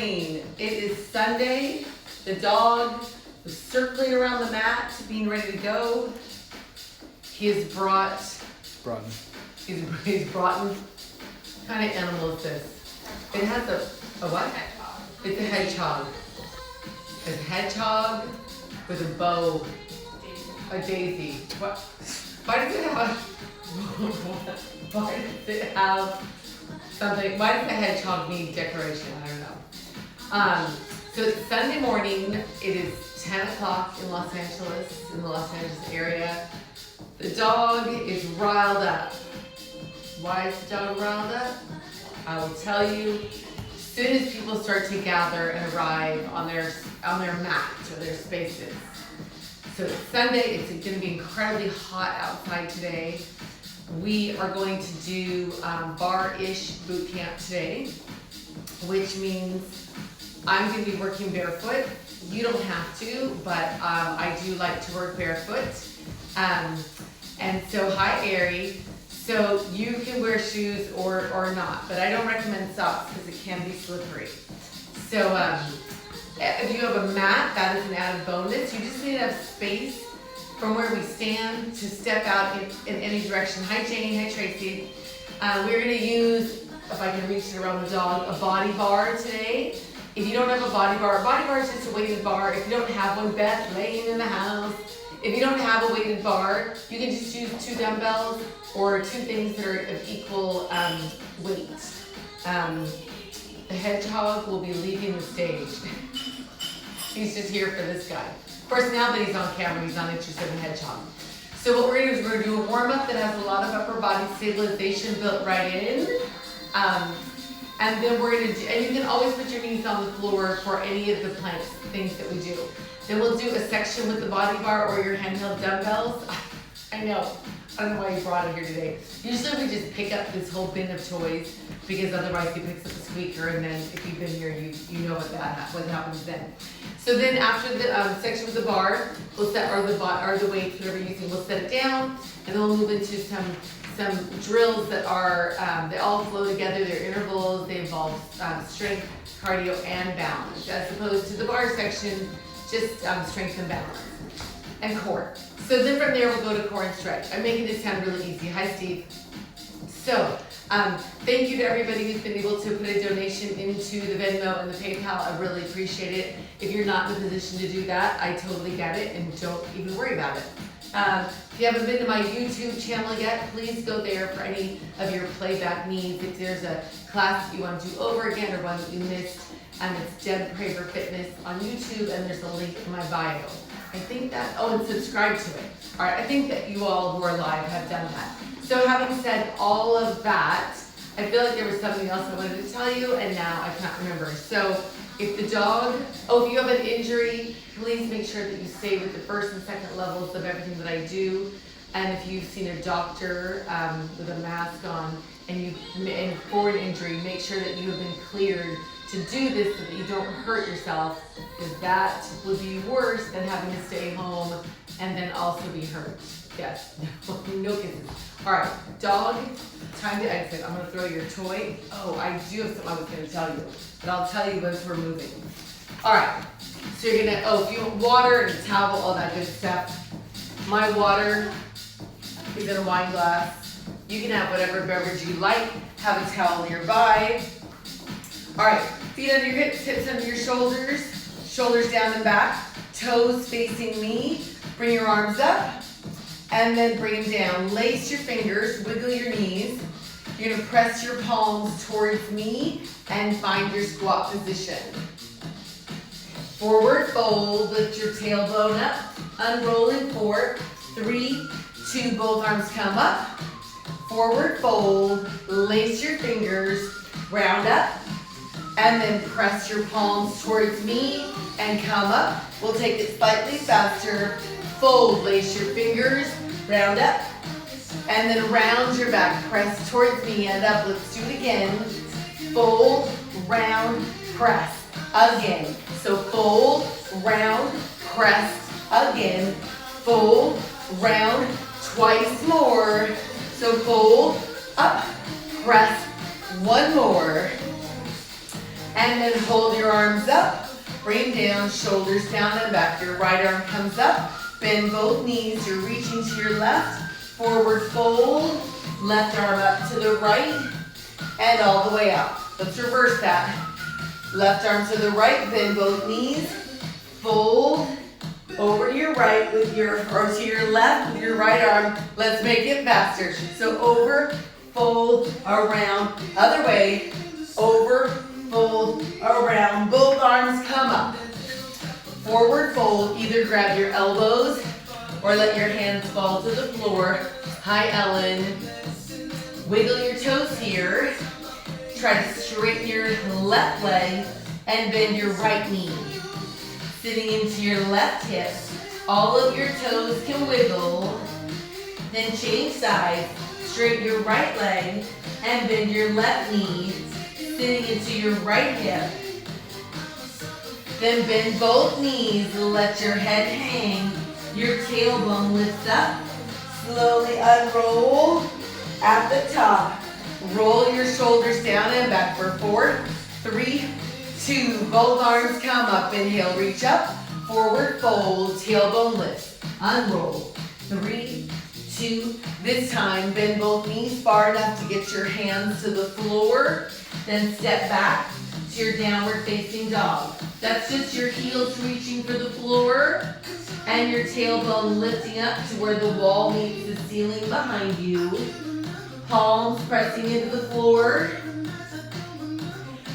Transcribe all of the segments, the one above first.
morning. It is Sunday. The dog was circling around the mat, being ready to go. He has brought. He's brought. What kind of animal is this? It has a what? It's a hedgehog. It's a hedgehog with a bow. A daisy. What? Why does it have? Why does it have something? Why does the hedgehog need decoration? I don't know. So it's Sunday morning. It is 10 o'clock in Los Angeles, in the Los Angeles area. The dog is riled up. Why is the dog riled up? I will tell you. As soon as people start to gather and arrive on their mats or their spaces. So it's Sunday. It's going to be incredibly hot outside today. We are going to do Barre-ish Bootcamp today, which means I'm going to be working barefoot. You don't have to, but I do like to work barefoot. And so, hi, Ari. So you can wear shoes or not, but I don't recommend socks because it can be slippery. So if you have a mat, that is an added bonus. You just need to have space from where we stand to step out in any direction. Hi, Jane. Hi, Tracy. We're going to use, if I can reach it around the dog, a body bar today. If you don't have a body bar is just a weighted bar. If you don't have one, Beth, laying in the house. If you don't have a weighted bar, you can just use 2 dumbbells or 2 things that are of equal weight. The hedgehog will be leaving the stage. He's just here for this guy. Of course, now that he's on camera, he's not interested in hedgehog. So what we're going to do is we're going to do a warm-up that has a lot of upper body stabilization built right in. And then we're going to do, and you can always put your knees on the floor for any of the planks, things that we do. Then we'll do a section with the body bar or your handheld dumbbells. I know. I don't know why you brought it here today. Usually we just pick up this whole bin of toys because otherwise he picks up a squeaker, and then if you've been here, you know what happens then. So then after the section with the bar, we'll set or the weights, whatever you're using, we'll set it down, and then we'll move into some drills that are they all flow together. They're intervals. They involve strength, cardio, and balance, as opposed to the bar section, just strength and balance and core. So then from there we'll go to core and stretch. I'm making this sound really easy. Hi, Steve. So thank you to everybody who's been able to put a donation into the Venmo and the PayPal. I really appreciate it. If you're not in the position to do that, I totally get it, and don't even worry about it. If you haven't been to my YouTube channel yet, please go there for any of your playback needs. If there's a class that you want to do over again or one that you missed, it's Deb Praver Fitness on YouTube, and there's a link in my bio. I think that, and subscribe to it. All right, I think that you all who are live have done that. So having said all of that, I feel like there was something else I wanted to tell you, and now I can't remember. So if the dog, if you have an injury, please make sure that you stay with the first and second levels of everything that I do. And if you've seen a doctor with a mask on and for an injury, make sure that you have been cleared to do this so that you don't hurt yourself, because that would be worse than having to stay home and then also be hurt. Yes, no kisses. All right, dog, time to exit. I'm gonna throw your toy. I do have something I was gonna tell you, but I'll tell you once we're moving. All right, so you're gonna, if you want water and a towel, all that good stuff. My water is in a wine glass. You can have whatever beverage you like. Have a towel nearby. All right, feet under your hips, hips under your shoulders, shoulders down and back, toes facing me. Bring your arms up, and then bring them down. Lace your fingers, wiggle your knees. You're gonna press your palms towards me and find your squat position. Forward fold, lift your tailbone up, unrolling 4, 3, 2, both arms come up. Forward fold, lace your fingers, round up, and then press your palms towards me and come up. We'll take it slightly faster. Fold, lace your fingers, round up, and then round your back. Press towards me and up. Let's do it again. Fold, round, press, again. So fold, round, press, again. Fold, round, twice more. So fold, up, press, one more. And then hold your arms up, bring down, shoulders down and back. Your right arm comes up, bend both knees, you're reaching to your left, forward fold, left arm up to the right, and all the way up. Let's reverse that. Left arm to the right, bend both knees, fold, over to your right with your, or to your left with your right arm. Let's make it faster. So over, fold, around, other way, over, fold, around. Both arms come up. Forward fold, either grab your elbows or let your hands fall to the floor. Hi, Ellen. Wiggle your toes here. Try to straighten your left leg and bend your right knee. Sitting into your left hip. All of your toes can wiggle. Then change sides. Straighten your right leg and bend your left knee. Sitting into your right hip. Then bend both knees. Let your head hang. Your tailbone lifts up. Slowly unroll at the top. Roll your shoulders down and back for 4, 3, 2. Both arms come up. Inhale, reach up. Forward fold, tailbone lift. Unroll. 3, 2. This time, bend both knees far enough to get your hands to the floor. Then step back to your downward facing dog. That's just your heels reaching for the floor and your tailbone lifting up to where the wall meets the ceiling behind you. Palms pressing into the floor.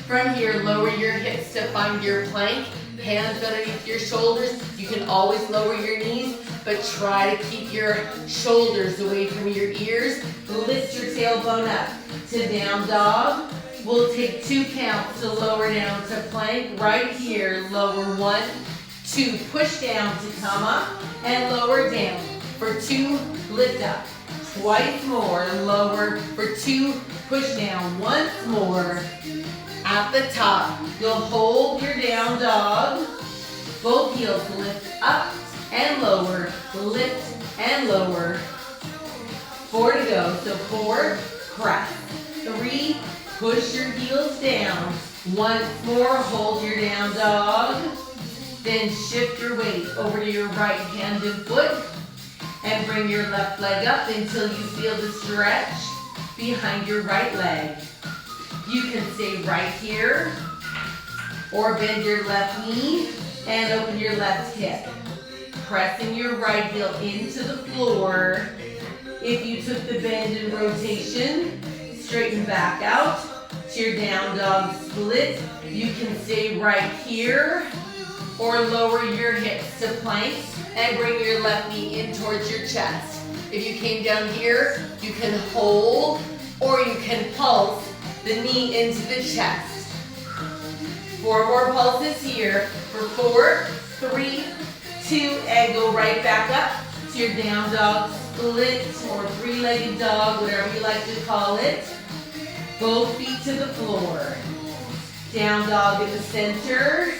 From here, lower your hips to find your plank. Hands underneath your shoulders. You can always lower your knees, but try to keep your shoulders away from your ears. Lift your tailbone up to down dog. We'll take 2 counts to lower down to plank. Right here, lower 1, 2. Push down to come up and lower down. For 2, lift up. Twice more, lower. For 2, push down. Once more. At the top, you'll hold your down dog. Both heels lift up and lower. Lift and lower. 4 to go. So 4, press. 3, push your heels down. Once more, hold your down dog. Then shift your weight over to your right hand and foot. And bring your left leg up until you feel the stretch behind your right leg. You can stay right here or bend your left knee and open your left hip. Pressing your right heel into the floor. If you took the bend and rotation, straighten back out to your down dog split. You can stay right here or lower your hips to plank and bring your left knee in towards your chest. If you came down here, you can hold or you can pulse the knee into the chest. 4 more pulses here for 4, 3, 2, and go right back up to your down dog split or 3-legged dog, whatever you like to call it. Both feet to the floor. Down dog in the center.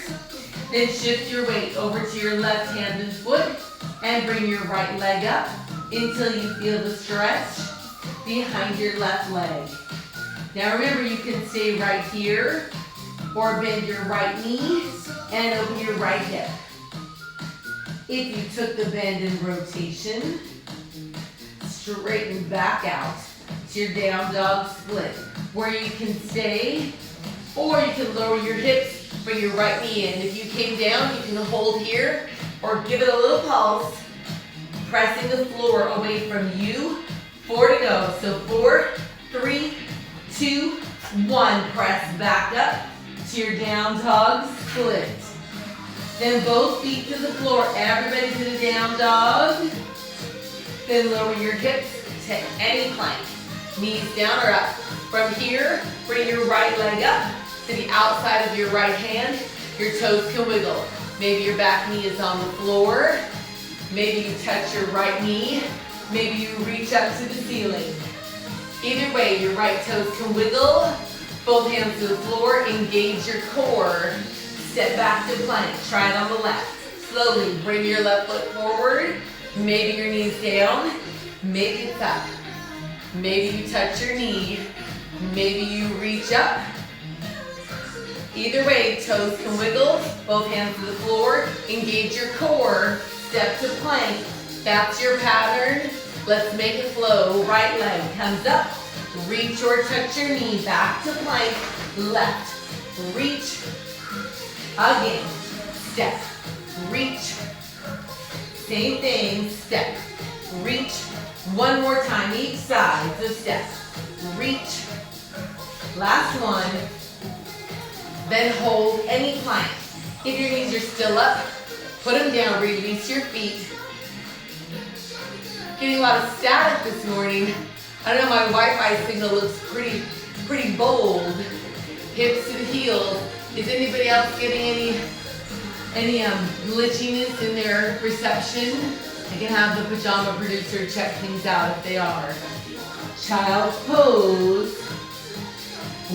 Then shift your weight over to your left hand and foot and bring your right leg up until you feel the stretch behind your left leg. Now remember, you can stay right here or bend your right knee and open your right hip. If you took the bend and rotation, straighten back out to your down dog split, where you can stay or you can lower your hips. Bring your right knee in. If you came down, you can hold here or give it a little pulse, pressing the floor away from you. 4 to go. So 4, 3, 2, 1. Press back up to your down dog split. Then both feet to the floor. Everybody to the down dog. Then lower your hips to any plank. Knees down or up. From here, bring your right leg up to the outside of your right hand. Your toes can wiggle. Maybe your back knee is on the floor. Maybe you touch your right knee. Maybe you reach up to the ceiling. Either way, your right toes can wiggle. Both hands to the floor. Engage your core. Step back to plank. Try it on the left. Slowly bring your left foot forward. Maybe your knee's down. Maybe it's up. Maybe you touch your knee. Maybe you reach up. Either way, toes can wiggle, both hands to the floor, engage your core, step to plank. That's your pattern. Let's make it flow. Right leg comes up, reach or touch your knee, back to plank, left, reach, again, step, reach, same thing, step, reach, one more time each side, so step, reach, last one, then hold any plank. If your knees are still up, put them down, release your feet. Getting a lot of static this morning. I don't know, my Wi-Fi signal looks pretty bold. Hips to the heels. Is anybody else getting any glitchiness in their reception? I can have the pajama producer check things out if they are. Child's pose.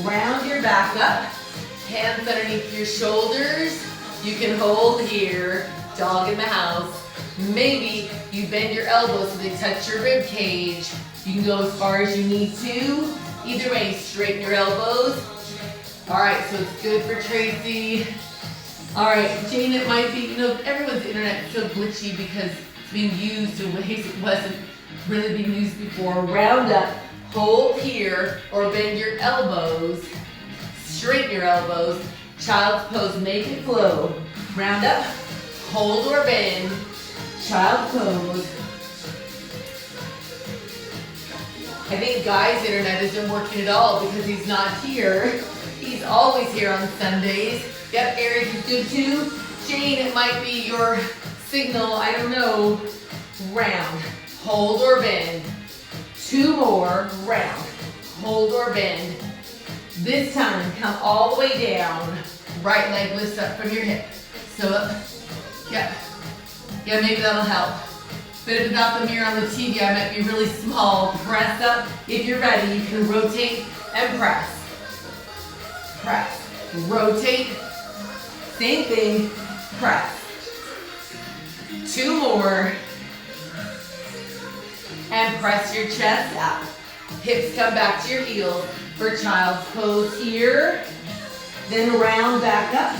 Round your back up. Hands underneath your shoulders. You can hold here. Dog in the house. Maybe you bend your elbows so they touch your rib cage. You can go as far as you need to. Either way, straighten your elbows. All right, so it's good for Tracy. All right, Jane, it might be, everyone's internet is so glitchy because it's being used in ways it wasn't really being used before. Round up, hold here, or bend your elbows. Straighten your elbows. Child's pose, make it flow. Round up, hold or bend. Child's pose. I think Guy's internet isn't working at all because he's not here. He's always here on Sundays. Yep, Eric is good too. Jane, it might be your signal, I don't know. Round, hold or bend. Two more, round, hold or bend. This time, come all the way down. Right leg lifts up from your hip. So up, yep. Yeah, maybe that'll help. But if without the mirror on the TV, I might be really small. Press up. If you're ready, you can rotate and press. Press. Rotate. Same thing. Press. Two more. And press your chest up. Hips come back to your heels for child's pose here. Then round back up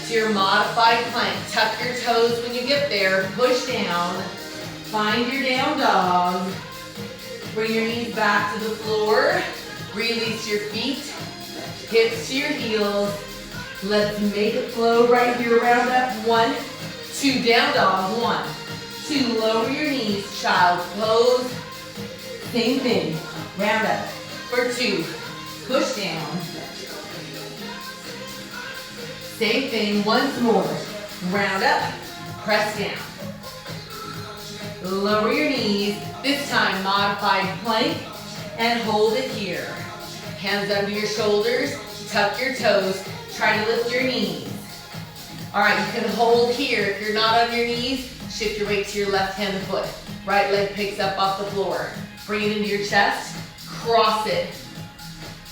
to your modified plank. Tuck your toes when you get there. Push down. Find your down dog. Bring your knees back to the floor. Release your feet. Hips to your heels. Let's make it flow right here. Round up. 1, 2, down dog. 1, 2, lower your knees. Child's pose. Same thing. Round up. For 2. Push down. Same thing. Once more. Round up. Press down. Lower your knees. This time, modified plank. And hold it here. Hands under your shoulders. Tuck your toes. Try to lift your knees. All right, you can hold here. If you're not on your knees, shift your weight to your left hand and foot. Right leg picks up off the floor. Bring it into your chest. Cross it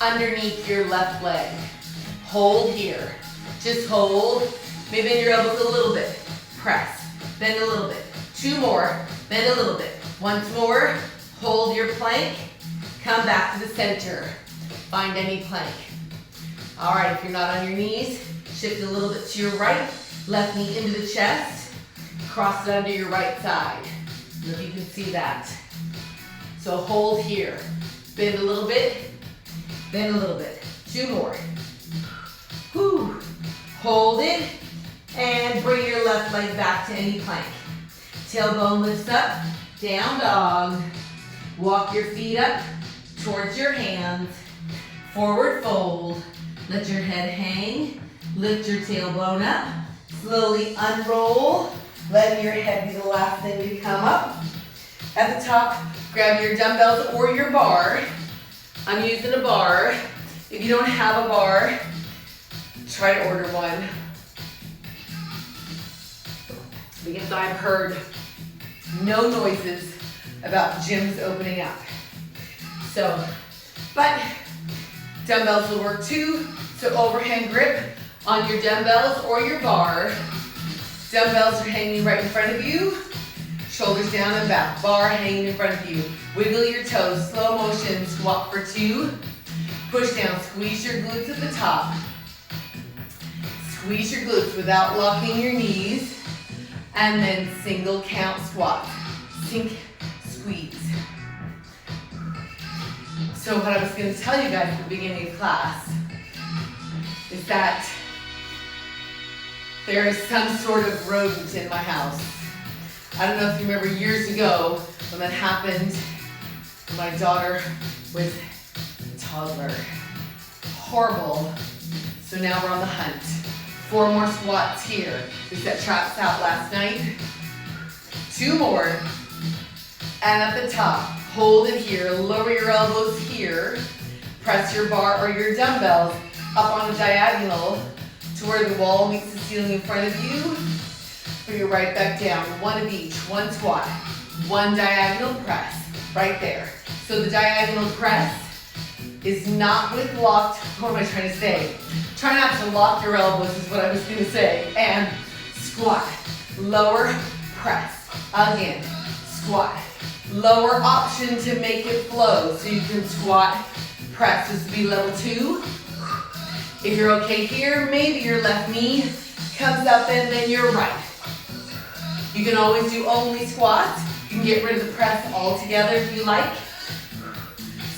underneath your left leg. Hold here. Just hold. Maybe bend your elbows a little bit. Press. Bend a little bit. 2 more. Bend a little bit. Once more. Hold your plank. Come back to the center. Find any plank. All right, if you're not on your knees, shift a little bit to your right. Left knee into the chest. Cross it under your right side. I don't know if you can see that. So hold here. Bend a little bit. Bend a little bit. 2 more. Whew. Hold it. And bring your left leg back to any plank. Tailbone lifts up. Down dog. Walk your feet up towards your hands. Forward fold. Let your head hang. Lift your tailbone up. Slowly unroll. Letting your head be the last thing to come up. At the top, grab your dumbbells or your bar. I'm using a bar. If you don't have a bar, try to order one. Because I've heard no noises about gyms opening up. So, but dumbbells will work too. So overhand grip on your dumbbells or your bar. Dumbbells are hanging right in front of you. Shoulders down and back. Bar hanging in front of you. Wiggle your toes. Slow motion. Squat for 2. Push down. Squeeze your glutes at the top. Squeeze your glutes without locking your knees. And then single count squat. Sink, squeeze. So what I was going to tell you guys at the beginning of class is that there is some sort of rodent in my house. I don't know if you remember years ago when that happened when my daughter was a toddler. Horrible. So now we're on the hunt. 4 more squats here. We set traps out last night. 2 more. And at the top, hold it here. Lower your elbows here. Press your bar or your dumbbells up on a diagonal to where the wall meets the ceiling in front of you. Bring it right back down. 1 of each. 1 squat. 1 diagonal press. Right there. So the diagonal press is not with locked, what am I trying to say? Try not to lock your elbows is what I was going to say. And squat. Lower, press. Again, squat. Lower option to make it flow. So you can squat, press. This would be level 2. If you're okay here, maybe your left knee comes up and then your right. You can always do only squats. You can get rid of the press altogether if you like.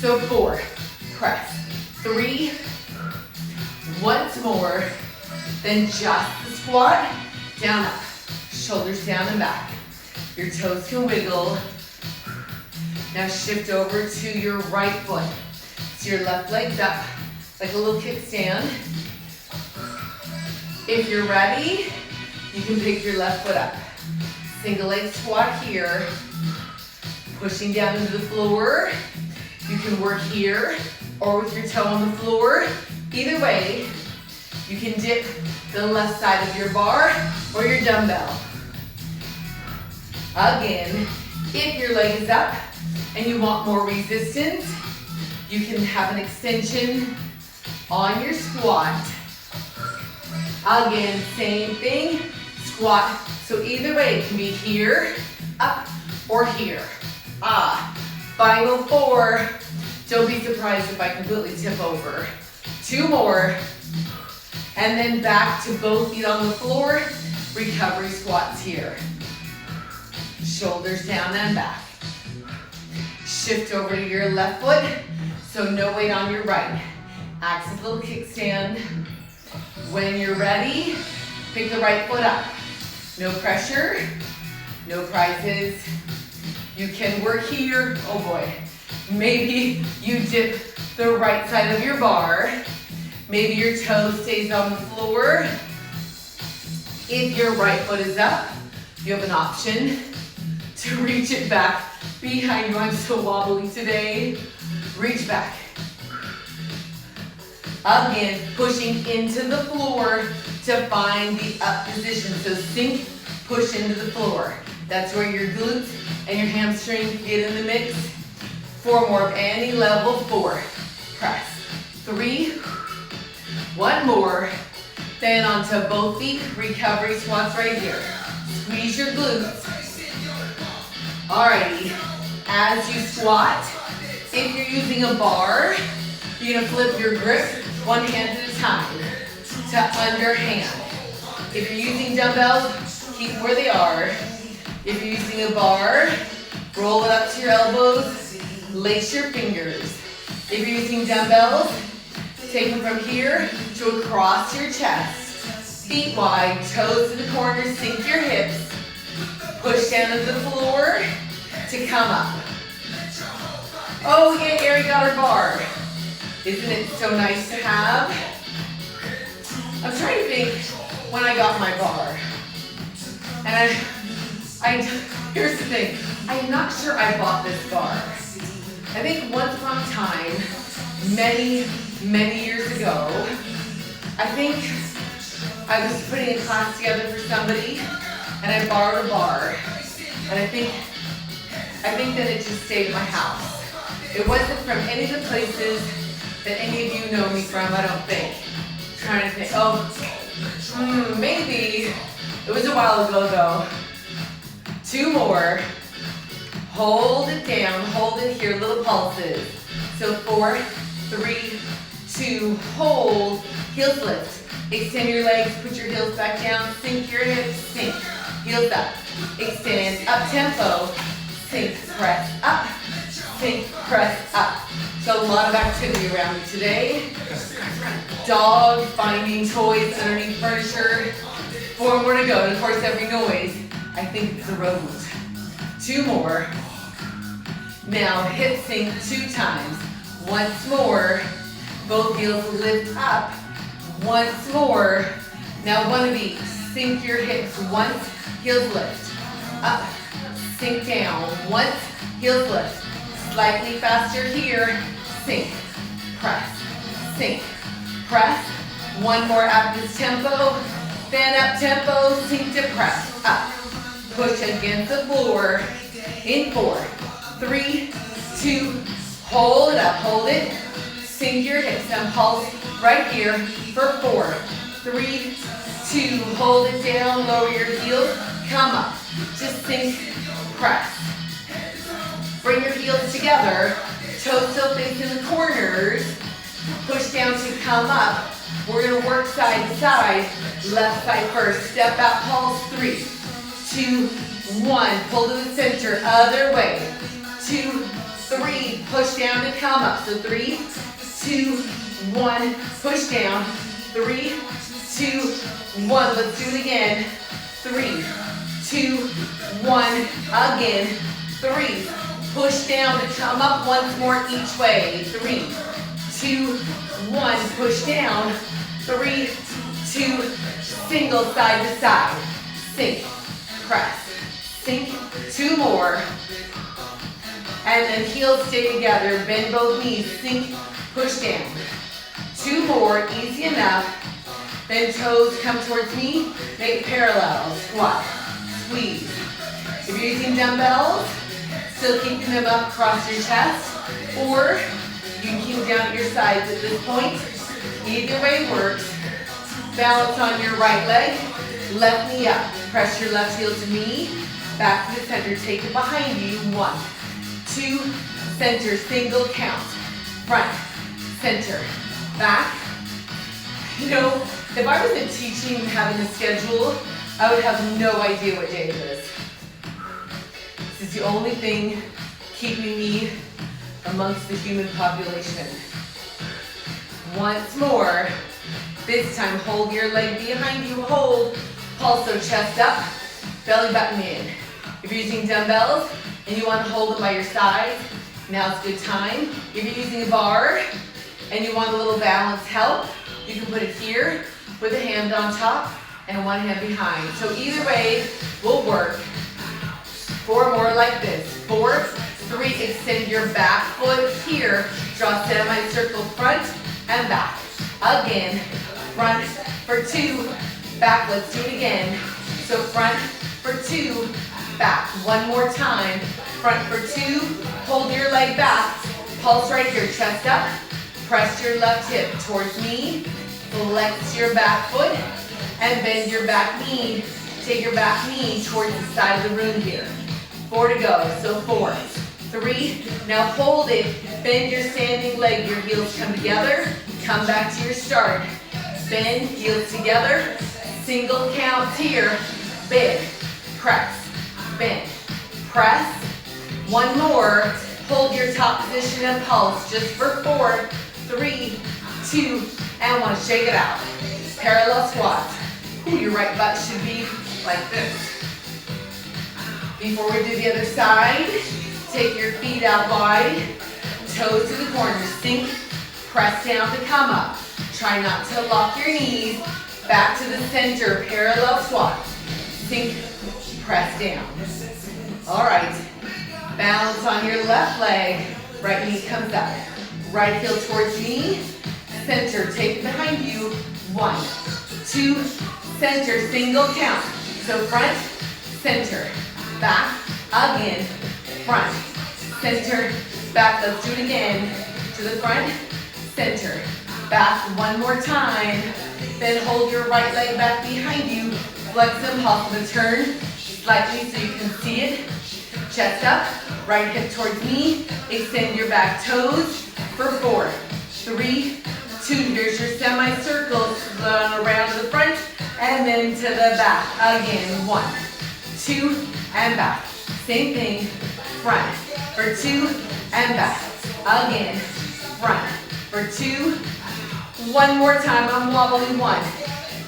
So 4, press. 3, once more, then just the squat, down up, shoulders down and back. Your toes can wiggle. Now shift over to your right foot. So your left leg's up, like a little kickstand. If you're ready, you can pick your left foot up. Single leg squat here, pushing down into the floor. You can work here or with your toe on the floor. Either way, you can dip the left side of your bar or your dumbbell. Again, if your leg is up and you want more resistance, you can have an extension on your squat. Again, same thing, squat. So either way, it can be here, up, or here. Final 4. Don't be surprised if I completely tip over. 2 more. And then back to both feet on the floor. Recovery squats here. Shoulders down and back. Shift over to your left foot. So no weight on your right. Active little kickstand. When you're ready, pick the right foot up. No pressure, no prizes. You can work here. Oh boy. Maybe you dip the right side of your bar. Maybe your toe stays on the floor. If your right foot is up, you have an option to reach it back behind you. I'm so wobbly today. Reach back. Again, pushing into the floor to find the up position. So sink, push into the floor. That's where your glutes and your hamstrings get in the mix. 4 more of any level. 4, press. 3, 1 more. Then onto both feet, recovery squats right here. Squeeze your glutes. Alrighty, as you squat, if you're using a bar, you're gonna flip your grip 1 hand at a time to underhand. If you're using dumbbells, keep them where they are. If you're using a bar, roll it up to your elbows, lace your fingers. If you're using dumbbells, take them from here to across your chest. Feet wide, toes to the corners, sink your hips. Push down to the floor to come up. Oh yeah, Ari got her bar. Isn't it so nice to have? I'm trying to think when I got my bar. And here's the thing, I'm not sure I bought this bar. I think once upon a time, many years ago, I think I was putting a class together for somebody and I borrowed a bar. And I think that it just stayed in my house. It wasn't from any of the places that any of you know me from, I don't think. I'm trying to think, maybe. It was a while ago though. 2 more. Hold it down, hold it here, little pulses. So 4, 3, 2, hold, heels lift. Extend your legs, put your heels back down, sink your hips, sink. Heels up. Extend, up tempo. Sink, press up. Sink, press up. So a lot of activity around me today. Dog, finding toys underneath furniture. 4 more to go. And of course, every noise, I think it's a rodent. 2 more. Now hip sink 2 times. Once more. Both heels lift up. Once more. Now one of each. Sink your hips once. Heels lift. Up. Sink down. Once. Heels lift. Slightly faster here. Sink. Press. Sink. Press. 1 more at this tempo. Then up tempo. Sink to press. Up. Push against the floor. In 4, 3, 2, hold it up. Hold it. Sink your hips and pulse right here for 4, 3, 2, hold it down, lower your heels, come up. Just sink, press. Bring your heels together, toes still facing the corners. Push down to come up. We're gonna work side to side. Left side first, step out, pulse, 3, 2, 1, pull to the center, other way. 2, 3, push down to come up. So 3, 2, 1, push down. 3, 2, 1, let's do it again. 3, 2, 1, again. 3, push down to come up once more each way. 3, 2, 1, push down. 3, 2, single side to side. Sink, press, sink, 2 more. And then heels stay together, bend both knees, sink, push down. 2 more, easy enough. Then toes come towards me, make parallel, squat, squeeze. If you're using dumbbells, still keeping them up across your chest, or you can keep them down at your sides at this point. Either way works. Balance on your right leg, left knee up. Press your left heel to knee, back to the center, take it behind you. 1, 2, center, single count. Front, center, back. You know, if I wasn't teaching and having a schedule, I would have no idea what day it is. This is the only thing keeping me amongst the human population. Once more. This time, hold your leg behind you, hold. Also chest up, belly button in. If you're using dumbbells and you want to hold them by your sides, now's a good time. If you're using a bar and you want a little balance help, you can put it here with a hand on top and one hand behind. So either way will work. 4 more like this. 4, 3, extend your back foot here. Draw semicircle front and back. Again, front for 2, back, let's do it again. So front for 2, back. 1 more time. Front for 2, hold your leg back. Pulse right here, chest up. Press your left hip towards me. Flex your back foot and bend your back knee. Take your back knee towards the side of the room here. 4 to go, so 4, 3, now hold it. Bend your standing leg, your heels come together. Come back to your start. Bend, heels together. Single counts here. Bend, press, bend, press. 1 more. Hold your top position and pulse just for 4, 3, 2, and 1. Shake it out. Parallel squats. Ooh, your right butt should be like this. Before we do the other side, take your feet out wide. Toes to the corners. Sink, press down to come up. Try not to lock your knees. Back to the center, parallel squat. Sink, press down. All right. Balance on your left leg. Right knee comes up. Right heel towards me. Center, take it behind you. 1, 2, center, single count. So front, center, back, again, front, center, back. Let's do it again. To the front, center, back. 1 more time. Then hold your right leg back behind you. Flex and possible turn slightly so you can see it. Chest up, right hip towards me. Extend your back toes for 4, 3, 2. Here's your semicircle. slowing around to the front and then to the back. Again, 1, 2, and back. Same thing, front for 2 and back. Again, front for 2. One more time, I'm wobbling. 1,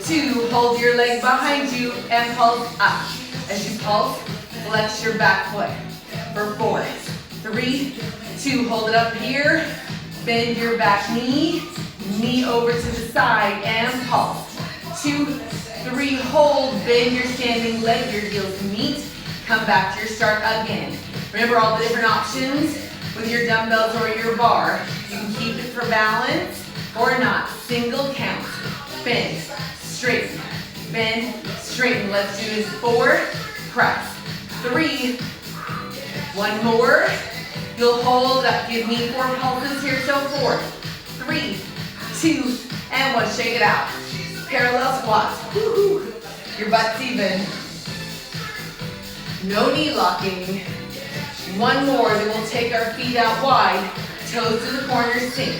2, hold your leg behind you and pulse up. As you pulse, flex your back foot for 4, 3, 2, hold it up here. Bend your back knee, knee over to the side and pulse. 2, 3, hold, bend your standing leg, your heels meet. Come back to your start again. Remember all the different options with your dumbbells or your bar. You can keep it for balance or not. Single count. Bend, straighten, bend, straighten. Let's do this. 4, press. 3, 1 more. You'll hold up. Give me 4 pulses here. So 4, 3, 2, and 1. Shake it out. Parallel squats. Woo-hoo. Your butt's even. No knee locking. 1 more, then we'll take our feet out wide. Toes to the corners, sink.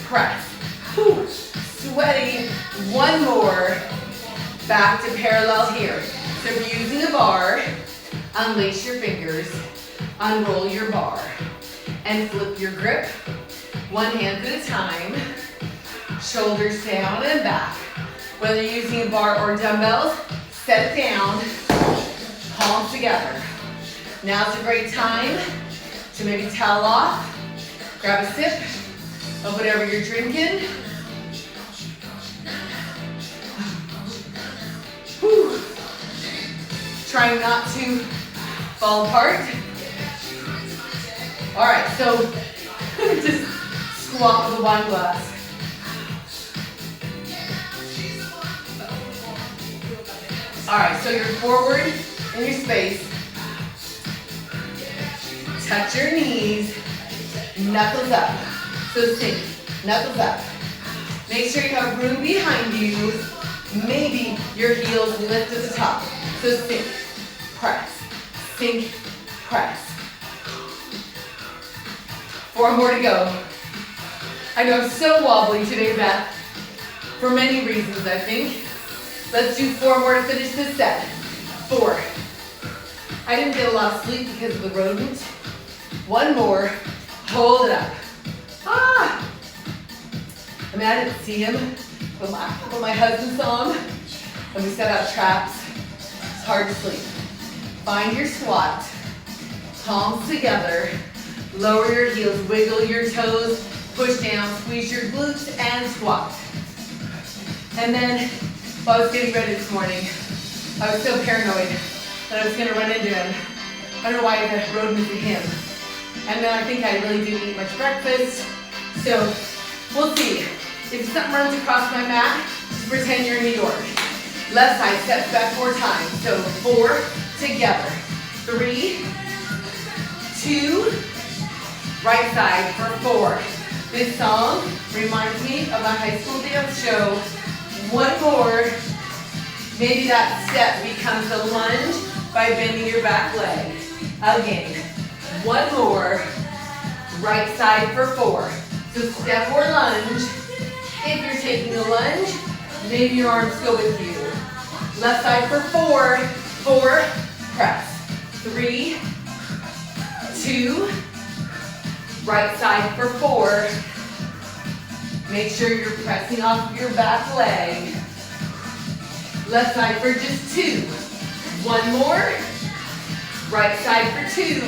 Press. Whew. Sweaty. 1 more. Back to parallel here. So if you're using a bar, unlace your fingers, unroll your bar, and flip your grip. 1 hand at a time. Shoulders down and back. Whether you're using a bar or dumbbells, set it down, palms together. Now's a great time to maybe towel off, grab a sip of whatever you're drinking. Whew. Trying not to fall apart. All right, so just squat with a wine glass. All right, so you're forward in your space. Touch your knees, knuckles up. So sink, knuckles up. Make sure you have room behind you. Maybe your heels lift at the top. So sink, press, sink, press. 4 more to go. I know I'm so wobbly today, Beth, for many reasons, I think. Let's do 4 more to finish this set. 4. I didn't get a lot of sleep because of the rodent. 1 more. Hold it up. Ah! I mean, I didn't see him, but my husband saw him, and we set out traps. It's hard to sleep. Find your squat. Palms together. Lower your heels. Wiggle your toes. Push down. Squeeze your glutes and squat. And then, while I was getting ready this morning, I was so paranoid that I was going to run into him. I don't know why the rodent is a him. And then I think I really didn't eat much breakfast. So we'll see. If something runs across my mat, just pretend you're in New York. Left side, steps back 4 times. So 4 together. 3, 2, right side for 4. This song reminds me of my high school dance show. 1 more. Maybe that step becomes a lunge by bending your back leg. Again. 1 more. Right side for 4. So step or lunge. If you're taking a lunge, maybe your arms go with you. Left side for 4. 4. Press. 3, 2. Right side for 4. Make sure you're pressing off your back leg. Left side for just 2. 1 more. Right side for 2.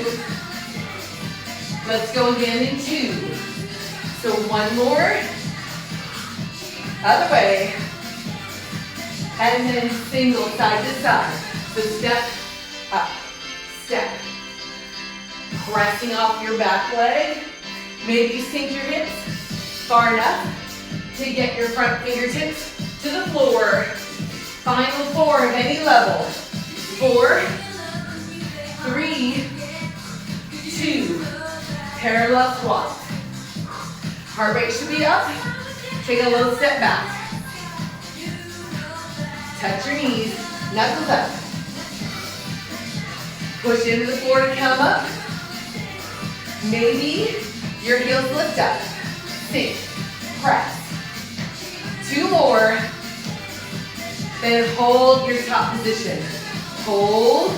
Let's go again in 2. So 1 more. Other way. And then single side to side. So step up, step. Pressing off your back leg. Maybe you sink your hips far enough to get your front fingertips to the floor. Final 4 of any level. 4, 3, 2, parallel squat. Heart rate should be up. Take a little step back. Touch your knees, knuckles up. Push into the floor to come up. Maybe your heels lift up. Sink, press. 2 more. Then hold your top position. Hold.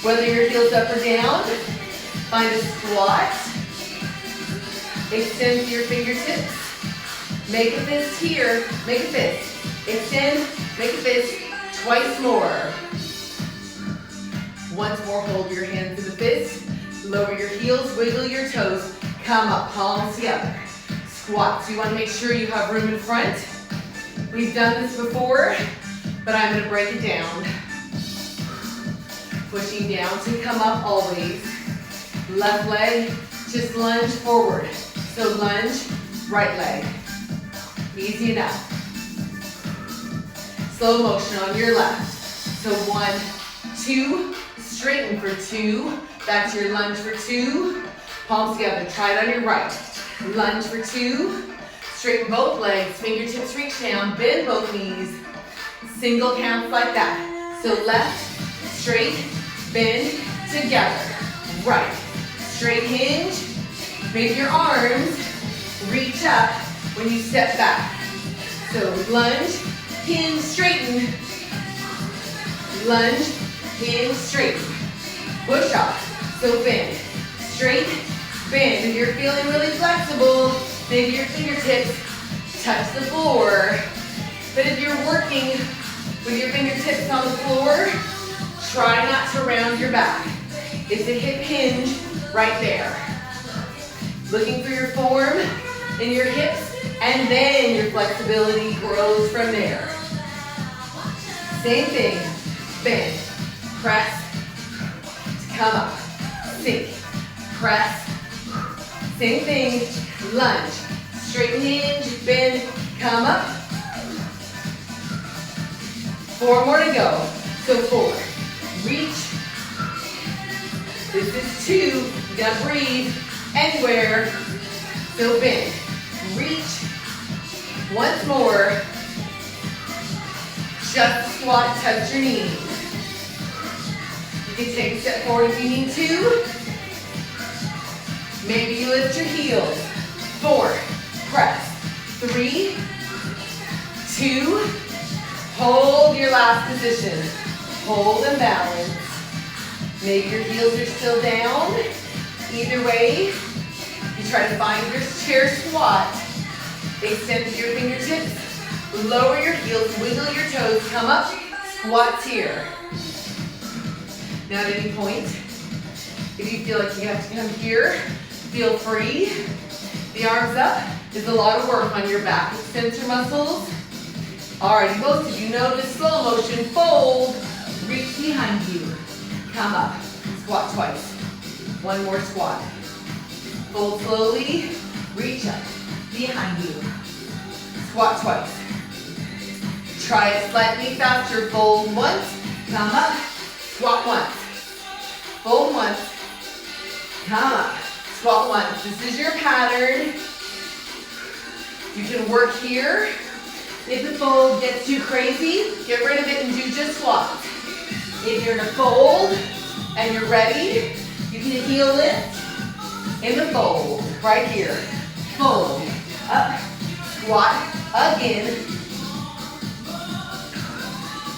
Whether your heels up or down, find a squat. Extend your fingertips. Make a fist here. Make a fist. Extend. Make a fist. Twice more. Once more, hold your hands in the fist. Lower your heels. Wiggle your toes. Come up. Palms together. Squats. You want to make sure you have room in front. We've done this before, but I'm going to break it down. Pushing down to come up always. Left leg, just lunge forward. So lunge, right leg. Easy enough. Slow motion on your left. So 1, 2, straighten for 2. Back to your lunge for 2. Palms together, try it on your right. Lunge for 2. Straighten both legs, fingertips reach down, bend both knees. Single counts like that. So left, straight, bend, together. Right, straight hinge. Make your arms reach up when you step back. So lunge, hinge, straighten. Lunge, hinge, straighten. Push off. So bend, straight, bend. If you're feeling really flexible, maybe your fingertips touch the floor. But if you're working with your fingertips on the floor, try not to round your back. It's a hip hinge right there. Looking for your form in your hips, and then your flexibility grows from there. Same thing. Bend, press, come up, sink, press. Same thing. Lunge, straighten hinge, bend, come up. 4 more to go. So 4, reach. This is 2, you gotta breathe anywhere. So bend, reach. Once more. Just squat, touch your knees. You can take a step forward if you need to. Maybe you lift your heels. 4, press. 3, 2, hold your last position. Hold and balance. Maybe your heels are still down. Either way, you try to find your chair squat. Extend your fingertips. Lower your heels, wiggle your toes, come up, squats here. Now at any point, if you feel like you have to come here, feel free. The arms up is a lot of work on your back extensor muscles. Alrighty, most of you know this slow motion. Fold, reach behind you. Come up, squat twice. 1 more squat. Fold slowly, reach up, behind you. Squat twice. Try it slightly faster. Fold once, come up, squat once. Fold once, come up, squat once. This is your pattern. You can work here. If the fold gets too crazy, get rid of it and do just squats. If you're in a fold and you're ready, you can heel lift in the fold, right here. Fold, up, squat, again.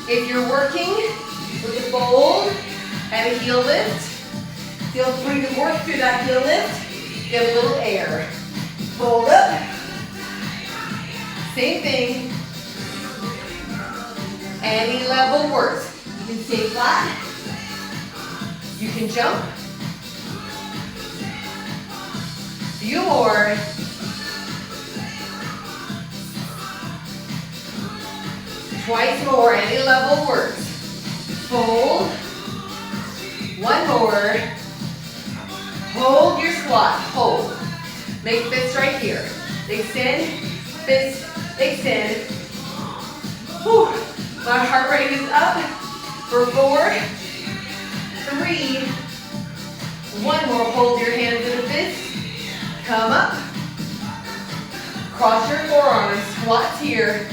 If you're working with a fold and a heel lift, feel free to work through that heel lift. Get a little air. Fold up. Same thing. Any level works. You can stay flat. You can jump. Few more. Twice more. Any level works. Fold. 1 more. Hold your squat. Hold. Make fists right here. Extend. Fist. Extend. Whew. My heart rate is up for 4, 3, 1 more. Hold your hands in a fist. Come up. Cross your forearms. Squats here.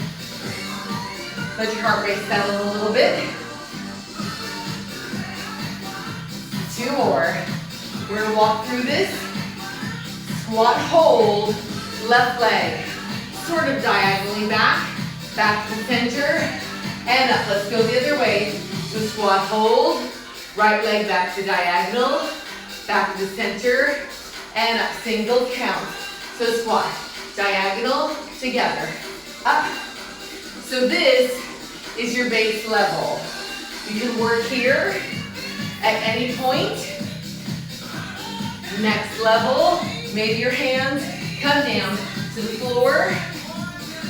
Let your heart rate settle a little bit. 2 more. We're going to walk through this. Squat, hold, left leg. Sort of diagonally back. Back to the center, and up. Let's go the other way. So squat, hold, right leg back to diagonal, back to the center, and up, single count. So squat, diagonal, together, up. So this is your base level. You can work here at any point. Next level, maybe your hands come down to the floor.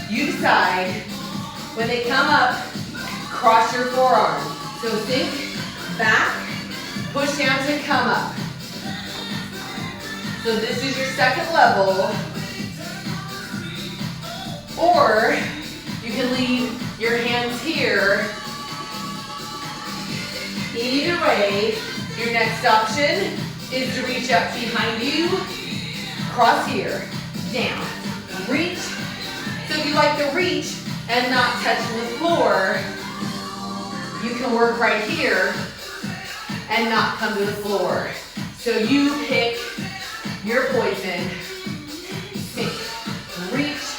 You decide, when they come up, cross your forearm. So think back, push down to come up. So this is your second level. Or you can leave your hands here. Either way, your next option is to reach up behind you, cross here, down, reach. So if you like to reach and not touching the floor, you can work right here and not come to the floor. So you pick your poison. Sink, reach,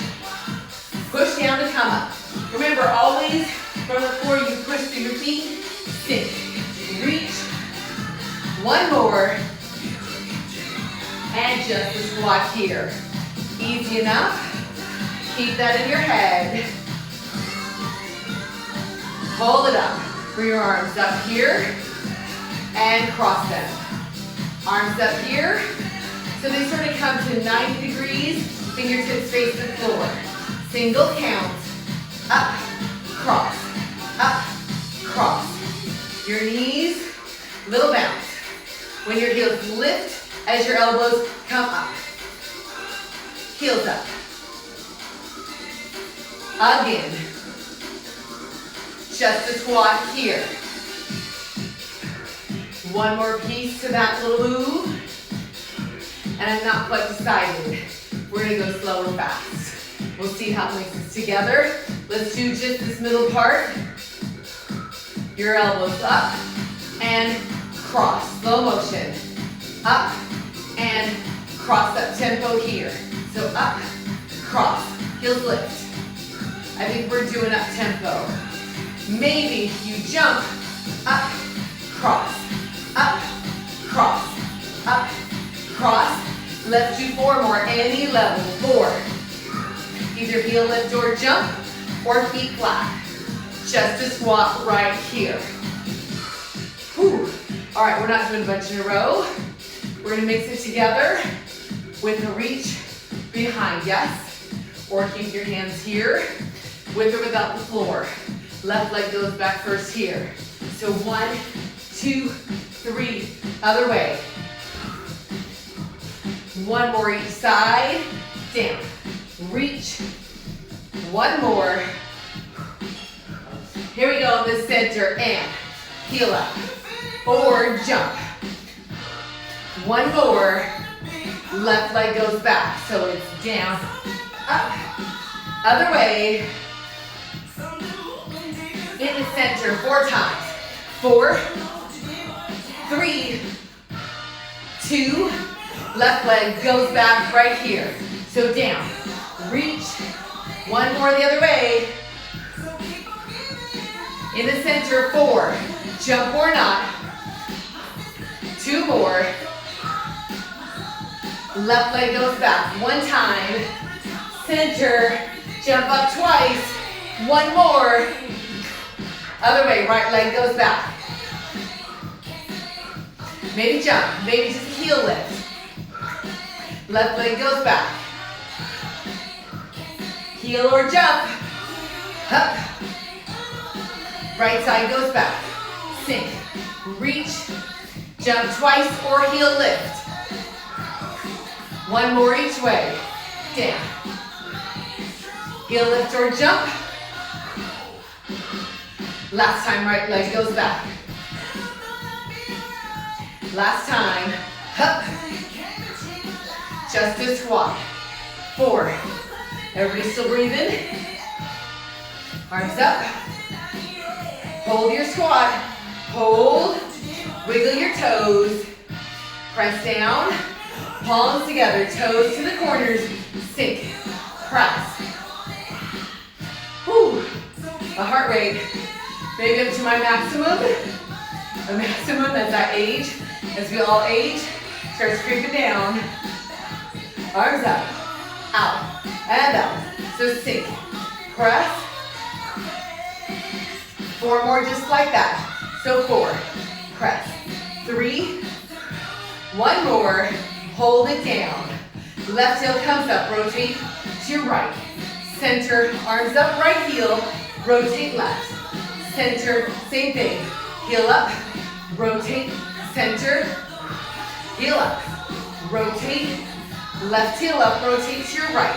push down to come up. Remember, always from the floor you push through your feet. Sink, reach. One more. And just a squat here. Easy enough. Keep that in your head. Hold it up. Bring your arms up here and cross them. Arms up here. So they sort of come to 90 degrees. Fingertips face the floor. Single count. Up, cross, up, cross. Your knees, little bounce. When your heels lift as your elbows come up. Heels up. Again. Just a squat here. One more piece to that little move. And I'm not quite decided. We're gonna go slow or fast. We'll see how it mixes together. Let's do just this middle part. Your elbows up and cross, slow motion. Up and cross up tempo here. So up, cross, heels lift. I think we're doing up tempo. Maybe you jump, up, cross, up, cross, up, cross. Let's do 4 more, any level, 4. Either heel lift or jump, or feet flat. Just a squat right here. Whew. All right, we're not doing a bunch in a row. We're gonna mix it together with a reach behind, yes? Or keep your hands here, with or without the floor. Left leg goes back first here. So 1, 2, 3, other way. One more each side, down, reach. One more. Here we go in the center and heel up or jump. One more, left leg goes back. So it's down, up, other way. In the center 4 times. 4, 3, 2, left leg goes back right here. So down, reach. One more the other way. In the center, 4, jump or not. 2 more. Left leg goes back. 1 time. Center, jump up twice. 1 more. Other way, right leg goes back. Maybe jump, maybe just heel lift. Left leg goes back. Heel or jump. Up. Right side goes back. Sink, reach, jump twice or heel lift. 1 more each way. Down. Heel lift or jump. Last time, right leg goes back. Last time, up. Just a squat. 4. Everybody still breathing? Arms up. Hold your squat. Hold. Wiggle your toes. Press down. Palms together. Toes to the corners. Sink. Press. Whew. a heart rate, maybe up to my maximum. The maximum as I age, as we all age, starts creeping down. Arms up, out, and up. So sink, press. 4 more just like that. So 4, press. 3, 1 more, hold it down. Left heel comes up, rotate to your right. Center, arms up, right heel, rotate left. Center, same thing. Heel up, rotate, center, heel up, rotate, left heel up, rotate to your right.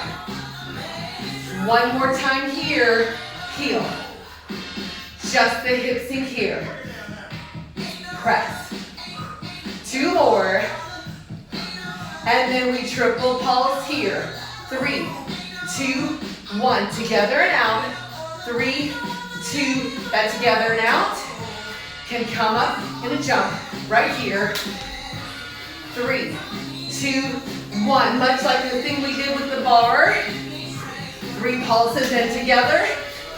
1 more time here, heel. Just the hip sink here. Press. 2 more. And then we triple pulse here. 3, 2, 1. Together and out. 3, 2, that together and out. Can come up in a jump right here. 3, 2, 1. Much like the thing we did with the bar. 3 pulses and together.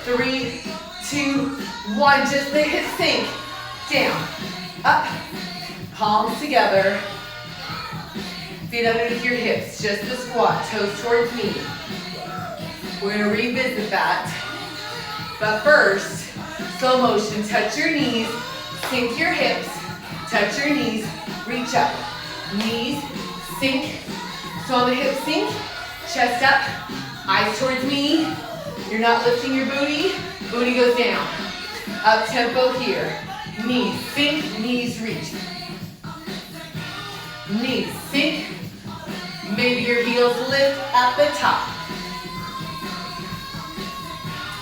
3, 2, 1. Just the hip sink. Down, up, palms together. Feet underneath your hips. Just the squat, toes towards me. We're gonna revisit that. But first, slow motion. Touch your knees, sink your hips. Touch your knees, reach up. Knees, sink. So on the hip sink, chest up, eyes towards me. You're not lifting your booty. Booty goes down. Up tempo here. Knees sink, knees reach. Knees sink. Maybe your heels lift at the top.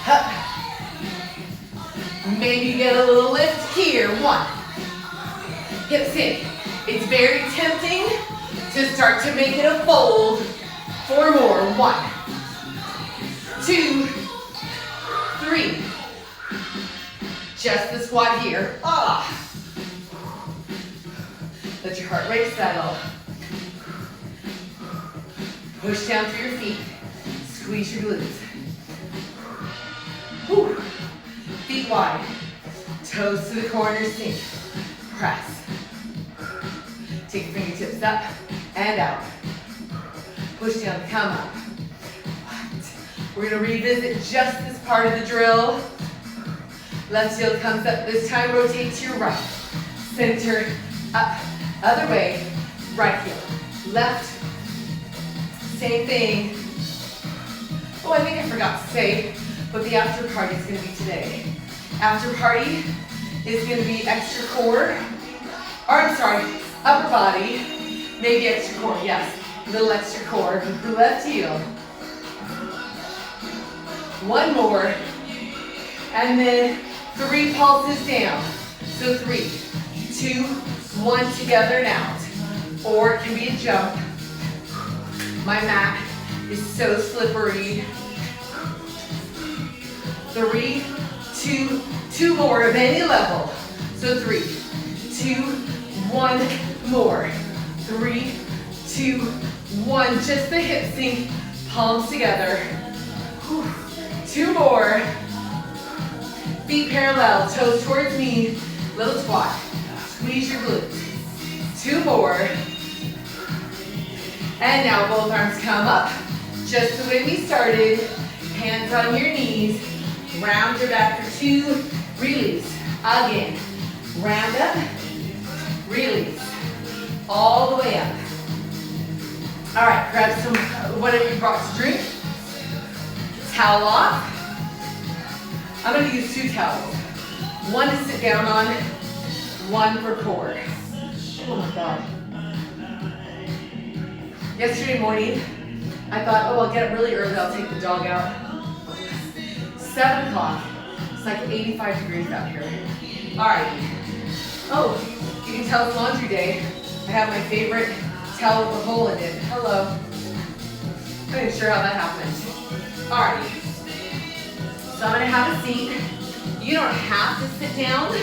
Hup. Maybe you get a little lift here. 1. Hip sink. It's very tempting to start to make it a fold. 4 more. 1, 2, 3. Just the squat here. Let your heart rate settle. Push down through your feet. Squeeze your glutes. Whew. Feet wide. Toes to the corner, sink. Press. Take your fingertips up and out. Push down, come up. We're gonna revisit just this part of the drill. Left heel comes up, this time rotate to your right. Center, up, other way, right heel. Left, same thing. Oh, I think I forgot to say what the after party is gonna be today. After party is gonna be extra core, or I'm sorry, upper body, maybe extra core, yes. Little extra core, left heel. 1 more, and then 3 pulses down. So 3, 2, 1, together and out. Or it can be a jump. My mat is so slippery. 3, 2, 2 more of any level. So 3, 2, 1 more. 3, 2, 1. Just the hip sink, palms together. 2 more. Feet parallel, toes towards me. Little squat. Squeeze your glutes. 2 more. And now both arms come up. Just the way we started. Hands on your knees. Round your back for 2. Release. Again. Round up. Release. All the way up. All right, grab some, whatever you brought to drink. Towel off. I'm gonna use 2 towels. 1 to sit down on, 1 for core. Oh my God. Yesterday morning, I thought, oh, I'll get up really early, I'll take the dog out. 7 o'clock. It's like 85 degrees out here. All right. Oh, you can tell it's laundry day. I have my favorite towel with a hole in it. Hello. I'm not even sure how that happened. All right. So I'm gonna have a seat. You don't have to sit down.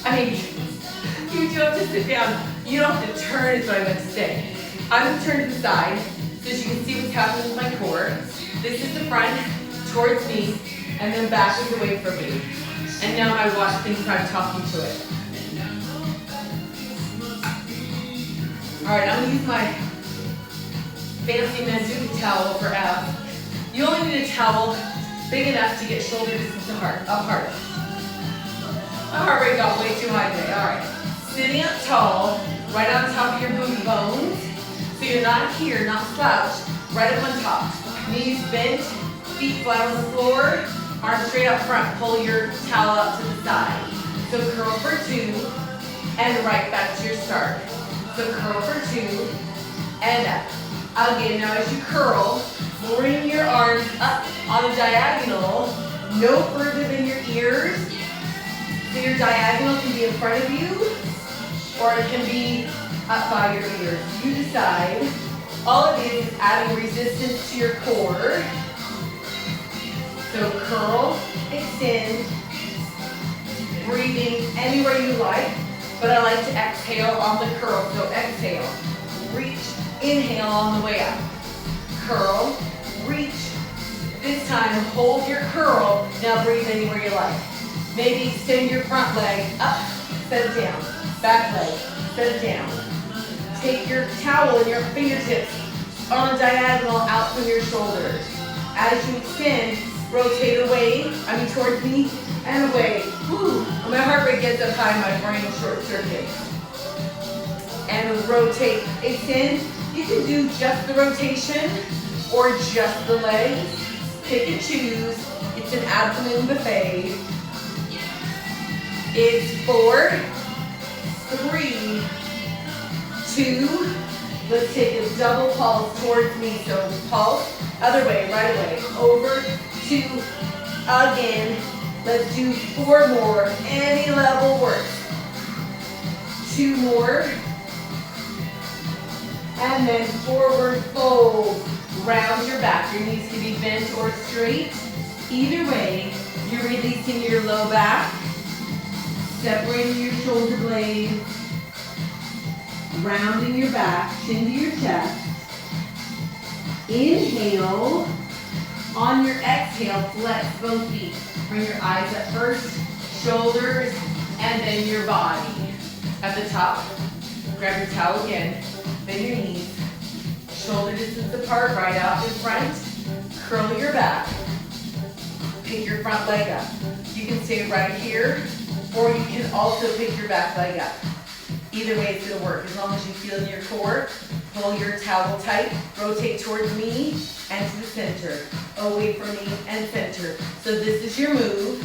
I mean, you do have to sit down. You don't have to turn is what I meant to say. I'm gonna turn to the side so that you can see what's happening with my core. This is the front towards me. and then back is away from me. And now my watch thinks I'm talking to it. All right, I'm gonna use my fancy Manduka towel for abs. You only need a towel big enough to get shoulder distance apart. My heart rate got way too high today. All right, sitting up tall, right on top of your booty bones. So you're not here, not slouched, right up on top. Knees bent, feet flat on the floor, arms straight up front. Pull your towel up to the side. So curl for 2, and right back to your start. So curl for 2, and up. Again, now as you curl, bring your arms up on a diagonal, no further than your ears. So your diagonal can be in front of you, or it can be up by your ears. You decide. All of it is adding resistance to your core. So curl, extend, breathing anywhere you like, but I like to exhale on the curl. So exhale, reach, inhale on the way up. Curl, reach. This time, hold your curl. Now breathe anywhere you like. Maybe extend your front leg up, set it down. Back leg, set it down. Take your towel and your fingertips on a diagonal out from your shoulders. As you extend, rotate away, towards me and away. Woo. When my heart rate gets up high, my brain short circuits. And rotate, extend. You can do just the rotation or just the legs. Pick and choose. It's an abdomen buffet. It's 4, 3, 2. Let's take a double pulse towards me. So pulse, other way, right away. Over, 2, again. Let's do 4 more. Any level works. 2 more. And then forward fold. Round your back. Your knees can be bent or straight. Either way, you're releasing your low back. Separating your shoulder blades. Rounding your back, chin to your chest. Inhale. On your exhale, flex both feet. Bring your eyes up first, shoulders, and then your body. At the top, grab your towel again, bend your knees. Shoulder distance apart, right out in front. Curl your back. Pick your front leg up. You can stay right here, or you can also pick your back leg up. Either way it's gonna work, as long as you feel in your core. Pull your towel tight, rotate towards me and to the center. Away from me and center. So this is your move.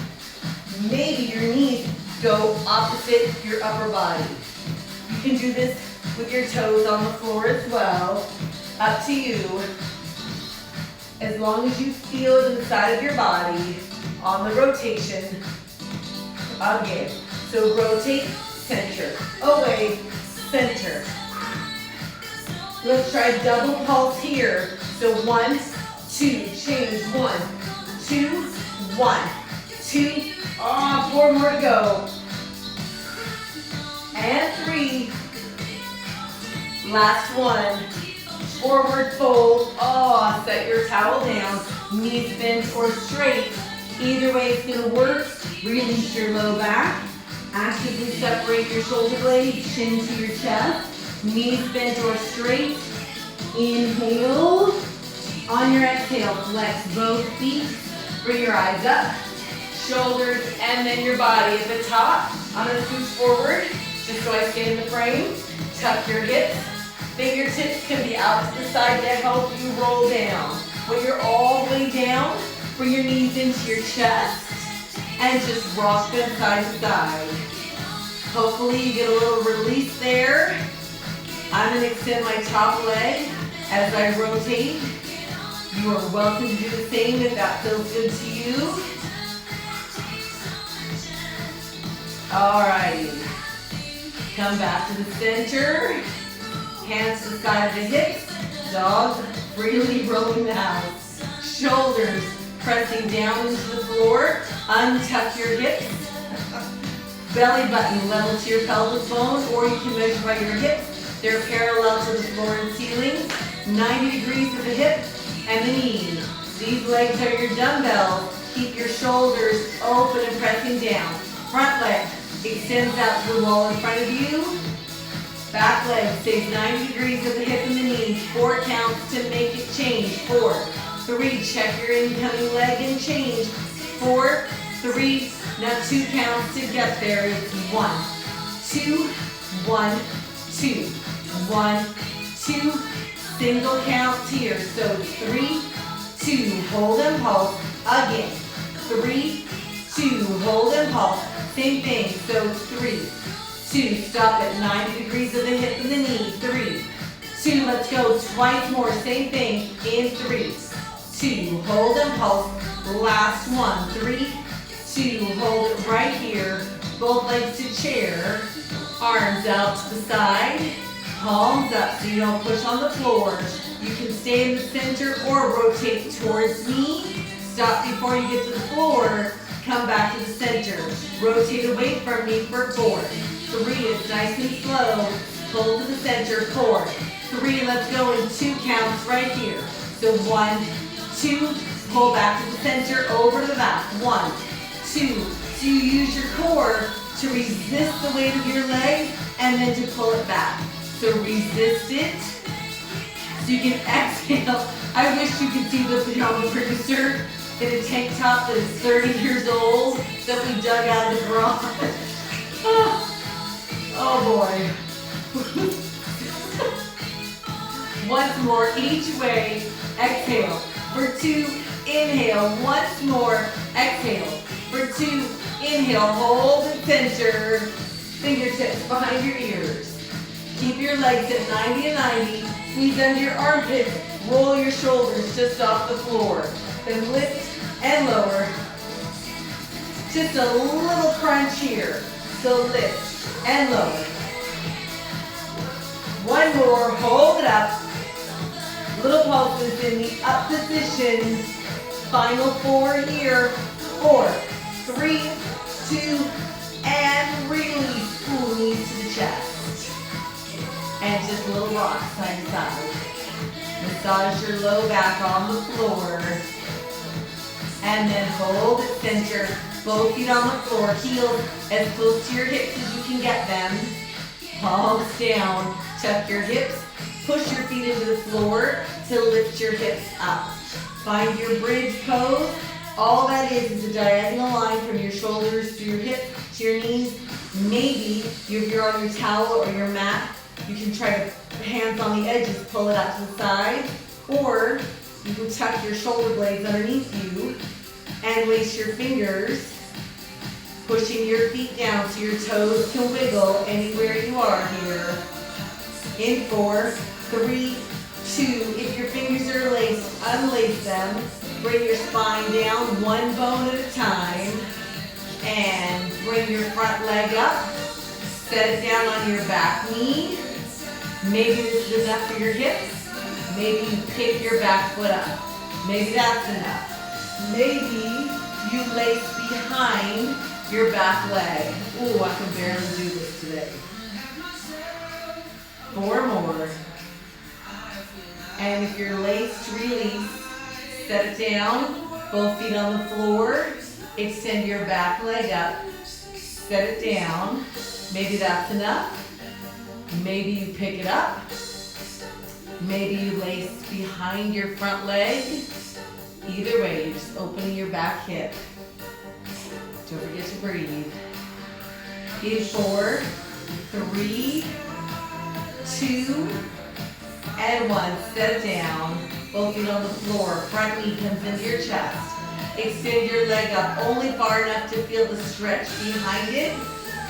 Maybe your knees go opposite your upper body. You can do this with your toes on the floor as well. Up to you. As long as you feel it inside of your body on the rotation. Again. So rotate, center, away, center. Let's try double pulse here. So 1, 2, change, 1, 2, 1, 2, 4 more to go. And 3, last one. Forward fold, set your towel down, knees bent or straight. Either way it's gonna work. Release your low back. Actively separate your shoulder blades, chin to your chest, knees bent or straight. Inhale. On your exhale, flex both feet. Bring your eyes up, shoulders, and then your body at the top. I'm gonna scooch forward, just so I stay in the frame. Tuck your hips. Fingertips can be out to the side to help you roll down. When you're all the way down, bring your knees into your chest and just rock them side to side. Hopefully you get a little release there. I'm gonna extend my top leg as I rotate. You are welcome to do the same if that feels good to you. Alrighty. Come back to the center. Hands to the side of the hips. Dog, freely rolling the house. Shoulders pressing down into the floor. Untuck your hips. Belly button level to your pelvis bone, or you can measure by your hips. They're parallel to the floor and ceiling. 90 degrees to the hip and the knee. These legs are your dumbbells. Keep your shoulders open and pressing down. Front leg extends out to the wall in front of you. Back leg stays 90 degrees of the hip and the knee. 4 counts to make it change. 4, 3, check your incoming leg and change. 4, 3, now 2 counts to get there. It's 1, 2, 1, 2, 1, 2, single counts here. So 3, 2, hold and pulse. Again, 3, 2, hold and pulse. Same thing, so 3, 2, stop at 90 degrees of the hip and the knee. 3, 2, let's go twice more, same thing, in 3, 2, hold and pulse. Last one, 3, 2, hold it right here. Both legs to chair, arms out to the side, palms up so you don't push on the floor. You can stay in the center or rotate towards me. Stop before you get to the floor. Come back to the center. Rotate away from me for 4. 3 is nice and slow. Pull to the center. 4, 3, let's go in 2 counts right here. So 1, 2, pull back to the center, over to the back. 1, 2. So you use your core to resist the weight of your leg and then to pull it back. So resist it. So you can exhale. I wish you could see the pajama producer in a tank top that is 30 years old that we dug out of the garage. Oh boy. Once more, each way. Exhale. For 2, inhale. Once more, exhale. For 2, inhale. Hold and center. Fingertips behind your ears. Keep your legs at 90 and 90. Squeeze under your armpits. Roll your shoulders just off the floor. Then lift and lower. Just a little crunch here. So lift and lower. One more, hold it up. Little pulses in the up position. Final 4 here. 4, 3, 2, and release. Pull knees to the chest. And just a little rock side to side. Massage your low back on the floor. And then hold it center. Both feet on the floor. Heels as close to your hips as you can get them. Palms down. Tuck your hips. Push your feet into the floor to lift your hips up. Find your bridge pose. All that is a diagonal line from your shoulders to your hips to your knees. Maybe if you're on your towel or your mat, you can try to hands on the edges, pull it out to the side. Or you can tuck your shoulder blades underneath you and lace your fingers, pushing your feet down so your toes can wiggle anywhere you are here. In 4, 3, 2. If your fingers are laced, unlace them. Bring your spine down, one bone at a time. And bring your front leg up. Set it down on your back knee. Maybe this is enough for your hips. Maybe you pick your back foot up. Maybe that's enough. Maybe you lace behind your back leg. Ooh, I can barely do this today. 4 more. And if you're laced, release. Set it down. Both feet on the floor. Extend your back leg up. Set it down. Maybe that's enough. Maybe you pick it up. Maybe you lace behind your front leg. Either way, you're just opening your back hip. Don't forget to breathe. In 4, 3, 2, and 1. Set it down. Both feet on the floor. Front knee comes into your chest. Extend your leg up only far enough to feel the stretch behind it.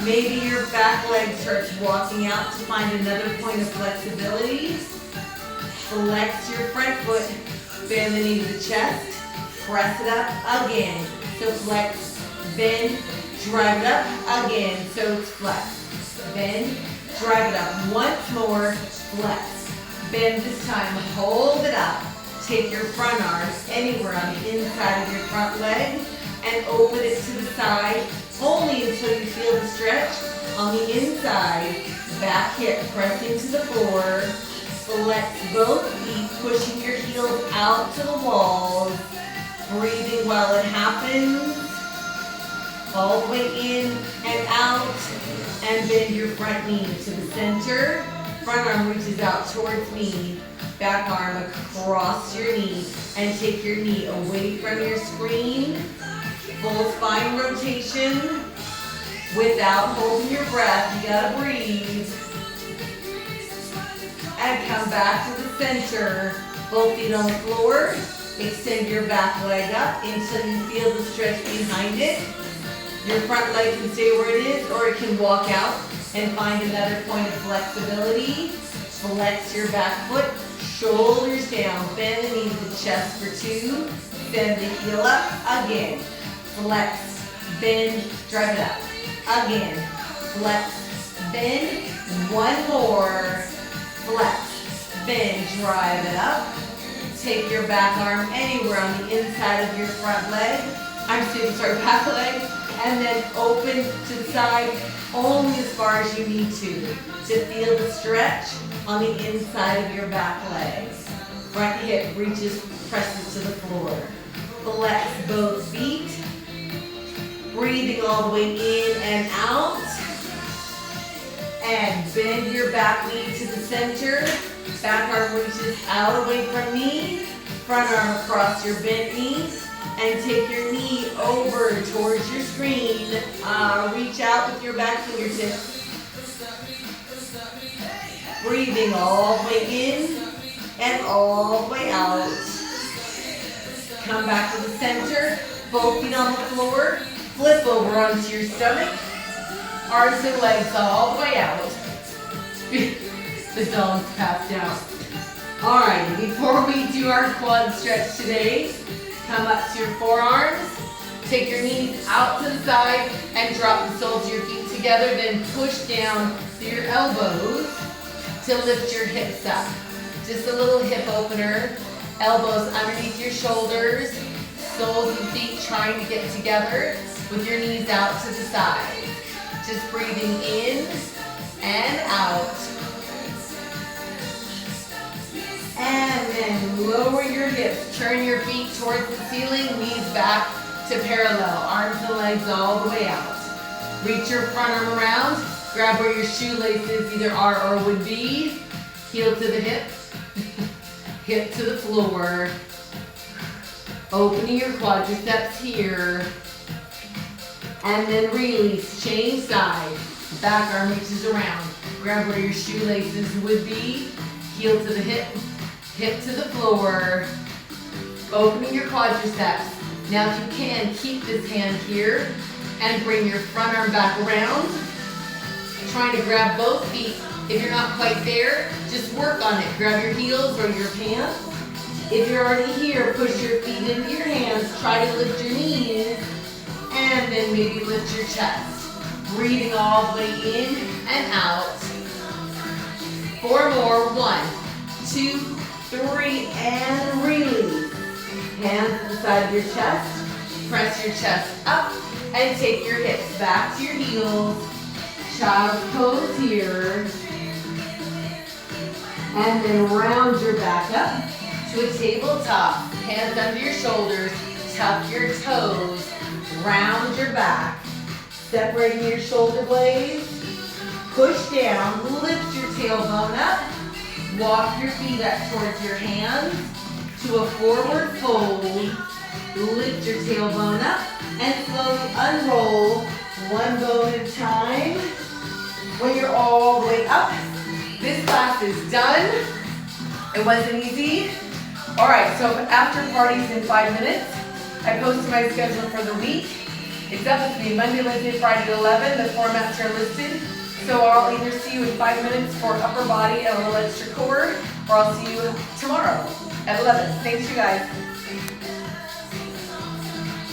Maybe your back leg starts walking out to find another point of flexibility. Flex your front foot. Bend the knee to the chest. Press it up again. So flex, bend, drive it up again. So it's flex. Bend, drive it up. Once more, flex. Bend this time, hold it up. Take your front arm anywhere on the inside of your front leg and open it to the side only until you feel the stretch on the inside. Back hip pressing to the floor. Flex both feet, pushing your heels out to the walls. Breathing while it happens. All the way in and out. And bend your front knee to the center. Front arm reaches out towards me. Back arm across your knee. And take your knee away from your screen. Full spine rotation. Without holding your breath, you gotta breathe. And come back to the center. Both feet on the floor. Extend your back leg up until you feel the stretch behind it. Your front leg can stay where it is, or it can walk out and find another point of flexibility. Flex your back foot, shoulders down, bend the knee to the chest for 2. Bend the heel up, again. Flex, bend, drive it up. Again, flex, bend, one more. Flex, bend, drive it up. Take your back arm anywhere on the inside of your front leg. Back leg. And then open to the side only as far as you need to feel the stretch on the inside of your back leg. Front hip reaches, presses to the floor. Flex both feet. Breathing all the way in and out. And bend your back knee to the center. Back arm reaches out away from me. Front arm across your bent knee. And take your knee over towards your screen. Reach out with your back fingertips. Breathing all the way in and all the way out. Come back to the center. Both feet on the floor. Flip over onto your stomach. Arms and legs all the way out. The dog's passed out. Alright, before we do our quad stretch today, come up to your forearms. Take your knees out to the side and drop the soles of your feet together. Then push down through your elbows to lift your hips up. Just a little hip opener. Elbows underneath your shoulders. Soles of the feet trying to get together with your knees out to the side. Just breathing in and out. And then lower your hips. Turn your feet towards the ceiling. Knees back to parallel. Arms and legs all the way out. Reach your front arm around. Grab where your shoelaces either are or would be. Heel to the hip. Hip to the floor. Opening your quadriceps here. And then release. Change side. Back arm reaches around. Grab where your shoelaces would be. Heel to the hip. Hip to the floor. Opening your quadriceps. Now if you can, keep this hand here and bring your front arm back around. Trying to grab both feet. If you're not quite there, just work on it. Grab your heels or your pants. If you're already here, push your feet into your hands. Try to lift your knees. And then maybe lift your chest. Breathing all the way in and out. 4 more. 1, 2, 3, and release. Hands to the side of your chest. Press your chest up and take your hips back to your heels. Child's pose here. And then round your back up to a tabletop. Hands under your shoulders. Tuck your toes. Round your back. Separating your shoulder blades. Push down. Lift your tailbone up. Walk your feet up towards your hands to a forward fold. Lift your tailbone up and slowly unroll one bone at a time. When you're all the way up, this class is done. It wasn't easy. All right, so after parties in 5 minutes, I posted my schedule for the week. It's up with me Monday, Wednesday, Friday at 11. The formats are listed. So I'll either see you in 5 minutes for upper body and a little extra core, or I'll see you tomorrow at 11. Thanks, you guys.